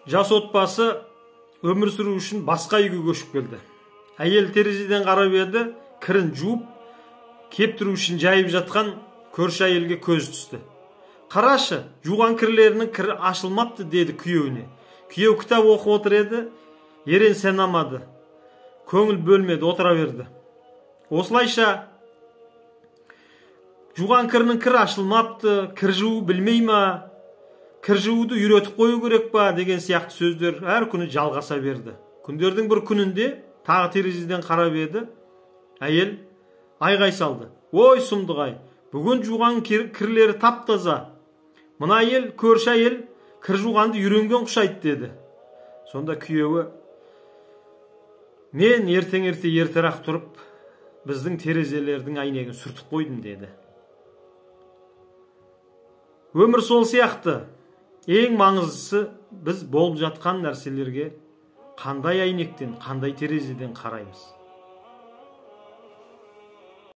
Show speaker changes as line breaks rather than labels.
жас отбасы өмір сүру үшін басқа үйге көшіп келді. Әйел терезеден қарап еді, кірін жуып, кептіру үшін жайып жатқан көрші әйелге көз түсті. Қарашы, жуған кірлерінің кірі ашылмапты, деді күйеуіне. Күйеу кітап оқып отыр еді, ерен сенамады. Көңіл бөлмеді, отыра берді. Осылайша жуған кірінің кірі ашылмапты, кір жуу білмей ма, кір жууды үйретіп қою керек па деген сияқты сөздер әр күні жалғаса берді. Күндердің бір күнінде тағы терезеден қарап еді, әйел айғай салды. Ой, сұмдық-ай, бүгін жуған кірлері тап-таза. Мына әйел, көрші әйел, кір жуғанды үйренген құшайды, деді. Сонда күйеуі: мен ертерек тұрып, біздің терезелердің әйнегін сүртіп қойдым, деді. Өмір сол сияқты. Ең маңыздысы, біз болып жатқан нәрселерге қандай әйнектен, қандай терезеден қараймыз.